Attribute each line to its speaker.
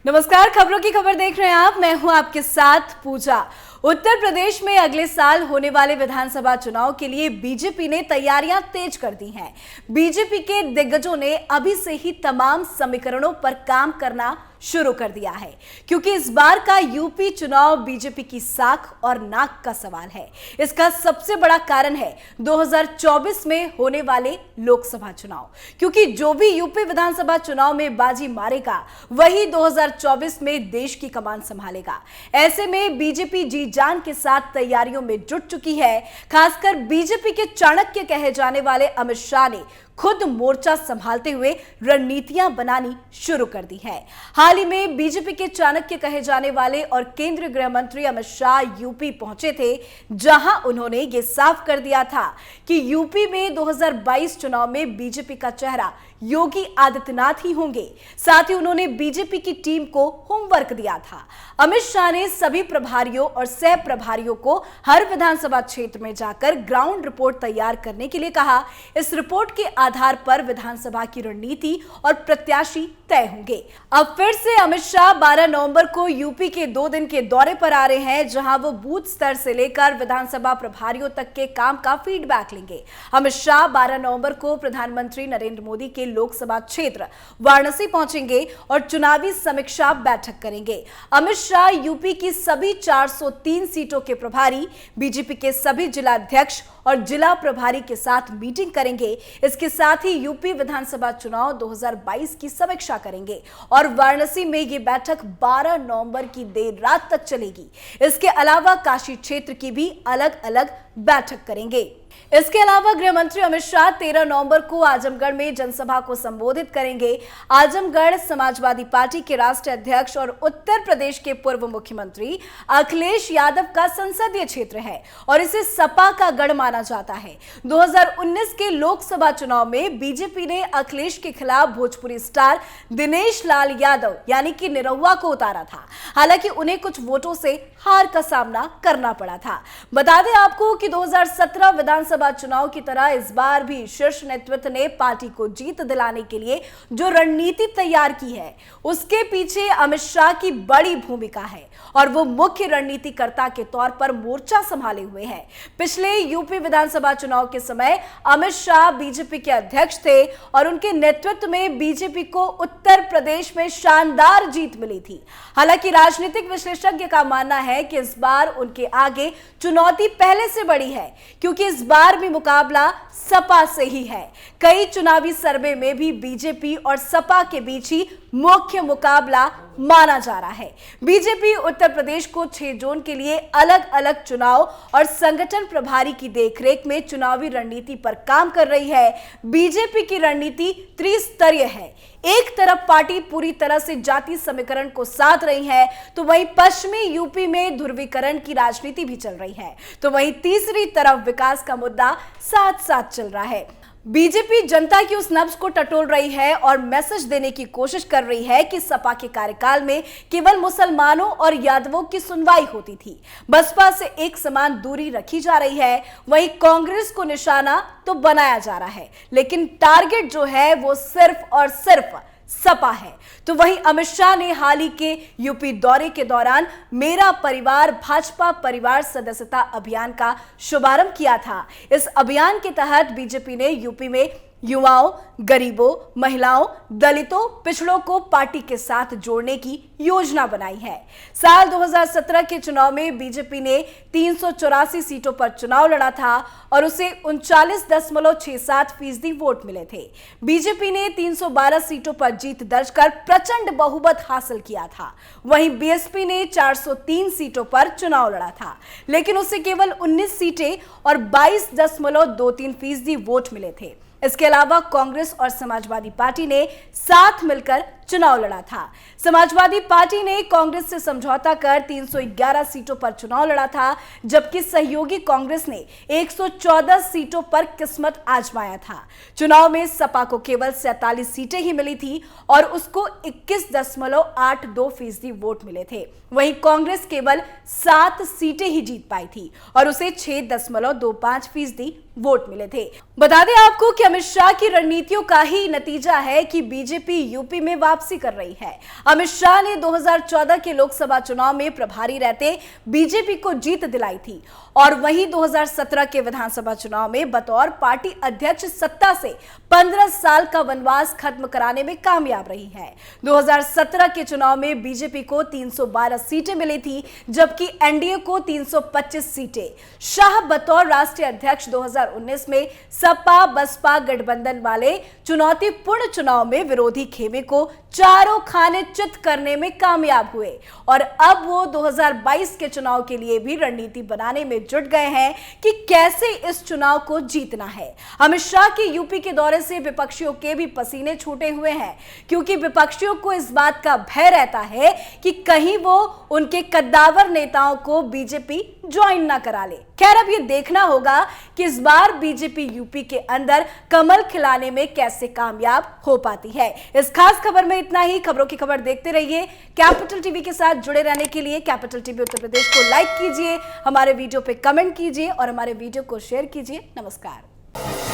Speaker 1: नमस्कार, खबरों की खबर देख रहे हैं आप। मैं हूं आपके साथ पूजा। उत्तर प्रदेश में अगले साल होने वाले विधानसभा चुनाव के लिए बीजेपी ने तैयारियां तेज कर दी हैं। बीजेपी के दिग्गजों ने अभी से ही तमाम समीकरणों पर काम करना शुरू कर दिया है, क्योंकि इस बार का यूपी चुनाव बीजेपी की साख और नाक का सवाल है। इसका सबसे बड़ा कारण है 2024 में होने वाले लोकसभा चुनाव, क्योंकि जो भी यूपी विधानसभा चुनाव में बाजी मारेगा वही 2024 में देश की कमान संभालेगा। ऐसे में बीजेपी जी जान के साथ तैयारियों में जुट चुकी है। खासकर बीजेपी के चाणक्य कहे जाने वाले अमित शाह ने खुद मोर्चा संभालते हुए रणनीतियां बनानी शुरू कर दी है। हाल ही में बीजेपी के चाणक्य कहे जाने वाले और केंद्रीय गृह मंत्री अमित शाह यूपी पहुंचे थे, जहां उन्होंने ये साफ कर दिया था कि यूपी में 2022 चुनाव में बीजेपी का चेहरा योगी आदित्यनाथ ही होंगे। साथ ही उन्होंने बीजेपी की टीम को होमवर्क दिया था। अमित शाह ने सभी प्रभारियों और सह प्रभारियों को हर विधानसभा क्षेत्र में जाकर ग्राउंड रिपोर्ट तैयार करने के लिए कहा। इस रिपोर्ट के आधार पर विधानसभा की रणनीति और प्रत्याशी तय होंगे। अब फिर से अमित शाह 12 नवंबर को यूपी के 2 दिन के दौरे पर आ रहे हैं, जहां वो बूथ स्तर से लेकर विधानसभा प्रभारियों तक के काम का फीडबैक लेंगे। अमित शाह 12 नवंबर को प्रधानमंत्री नरेंद्र मोदी के लोकसभा क्षेत्र वाराणसी पहुंचेंगे और चुनावी समीक्षा बैठक करेंगे। अमित शाह यूपी की सभी 403 सीटों के प्रभारी, बीजेपी के सभी जिला अध्यक्ष और जिला प्रभारी के साथ मीटिंग करेंगे। इसके साथ ही यूपी विधानसभा चुनाव 2022 की समीक्षा करेंगे और वाराणसी में ये बैठक 12 नवंबर की देर रात तक चलेगी। इसके अलावा काशी क्षेत्र की भी अलग अलग बैठक करेंगे। इसके अलावा गृह मंत्री अमित शाह 13 नवंबर को आजमगढ़ में जनसभा को संबोधित करेंगे। आजमगढ़ समाजवादी पार्टी के राष्ट्रीय अध्यक्ष और उत्तर प्रदेश के पूर्व मुख्यमंत्री अखिलेश यादव का संसदीय क्षेत्र है और इसे सपा का गढ़ माना जाता है। 2019 के लोकसभा चुनाव में बीजेपी ने अखिलेश के खिलाफ भोजपुरी स्टार दिनेश लाल यादव यानी कि निरहुआ को उतारा था। हालांकि उन्हें कुछ वोटों से हार का सामना करना पड़ा था। बता दें आपको कि 2017 विधानसभा चुनाव की तरह इस बार भी शीर्ष नेतृत्व ने पार्टी को जीत दिलाने के लिए जो रणनीति तैयार की है, उसके पीछे अमित शाह की बड़ी भूमिका है और वो मुख्य रणनीतिकर्ता के तौर पर मोर्चा संभाले हुए हैं। पिछले यूपी विधानसभा चुनाव के समय अमित शाह बीजेपी के अध्यक्ष थे और उनके नेतृत्व में बीजेपी को उत्तर प्रदेश में शानदार जीत मिली थी। हालांकि राजनीतिक विशेषज्ञ का मानना है कि इस बार उनके आगे चुनौती पहले से बड़ी है, क्योंकि इस बार भी मुकाबला सपा से ही है। कई चुनावी सर्वे में भी बीजेपी और सपा के बीच ही मुख्य मुकाबला माना जा रहा है। बीजेपी उत्तर प्रदेश को 6 जोन के लिए अलग अलग चुनाव और संगठन प्रभारी की देखरेख में चुनावी रणनीति पर काम कर रही है। बीजेपी की रणनीति त्रिस्तरीय है। एक तरफ पार्टी पूरी तरह से जाति समीकरण को साध रही है, तो वहीं पश्चिमी यूपी में ध्रुवीकरण की राजनीति भी चल रही है, तो वहीं तीसरी तरफ विकास का मुद्दा साथ साथ चल रहा है। बीजेपी जनता की उस नब्ज को टटोल रही है और मैसेज देने की कोशिश कर रही है कि सपा के कार्यकाल में केवल मुसलमानों और यादवों की सुनवाई होती थी, बसपा से एक समान दूरी रखी जा रही है। वहीं कांग्रेस को निशाना तो बनाया जा रहा है, लेकिन टारगेट जो है वो सिर्फ और सिर्फ सपा है। तो वहीं अमित शाह ने हाल ही के यूपी दौरे के दौरान मेरा परिवार भाजपा परिवार सदस्यता अभियान का शुभारंभ किया था। इस अभियान के तहत बीजेपी ने यूपी में युवाओं, गरीबों, महिलाओं, दलितों, पिछड़ों को पार्टी के साथ जोड़ने की योजना बनाई है। साल 2017 के चुनाव में बीजेपी ने 384 सीटों पर चुनाव लड़ा था और उसे 39.67% वोट मिले थे। बीजेपी ने 312 सीटों पर जीत दर्ज कर प्रचंड बहुमत हासिल किया था। वहीं बीएसपी ने 403 सीटों पर चुनाव लड़ा था, लेकिन उसे केवल 19 सीटें और 22.23% वोट मिले थे। इसके अलावा कांग्रेस और समाजवादी पार्टी ने साथ मिलकर चुनाव लड़ा था। समाजवादी पार्टी ने कांग्रेस से समझौता कर 311 सीटों पर चुनाव लड़ा था, जबकि सहयोगी कांग्रेस ने 114 सीटों पर किस्मत आजमाया था। चुनाव में सपा को केवल 47 सीटें ही मिली थी और उसको 21.82% वोट मिले थे। वहीं कांग्रेस केवल 7 सीटें ही जीत पाई थी और उसे 6.25% वोट मिले थे। बता दें आपको कि अमित शाह की रणनीतियों का ही नतीजा है कि बीजेपी यूपी में वापस वापसी कर रही है। अमित शाह ने 2014 के लोकसभा चुनाव में प्रभारी रहते बीजेपी को जीत दिलाई थी और वहीं 2017 के विधानसभा चुनाव में बतौर पार्टी अध्यक्ष सत्ता से 15 साल का वनवास खत्म कराने में कामयाब रही है। 2017 के चुनाव में बीजेपी को 312 सीटें मिली थी, जबकि एनडीए को 325 सीटें। शाह बतौर राष्ट्रीय अध्यक्ष 2019 में सपा बसपा गठबंधन वाले चुनौतीपूर्ण चुनाव में विरोधी खेमे को चारों खाने चित करने में कामयाब हुए और अब वो 2022 के चुनाव के लिए भी रणनीति बनाने में जुट गए हैं कि कैसे इस चुनाव को जीतना है। अमित शाह के यूपी के दौरे से विपक्षियों के भी पसीने छूटे हुए हैं, क्योंकि विपक्षियों को इस बात का भय रहता है कि कहीं वो उनके कद्दावर नेताओं को बीजेपी ज्वाइन ना करा ले। खैर, अब ये देखना होगा कि इस बार बीजेपी यूपी के अंदर कमल खिलाने में कैसे कामयाब हो पाती है। इस खास खबर में इतना ही। खबरों की खबर देखते रहिए। कैपिटल टीवी के साथ जुड़े रहने के लिए कैपिटल टीवी उत्तर प्रदेश को लाइक कीजिए, हमारे वीडियो पे कमेंट कीजिए और हमारे वीडियो को शेयर कीजिए। नमस्कार।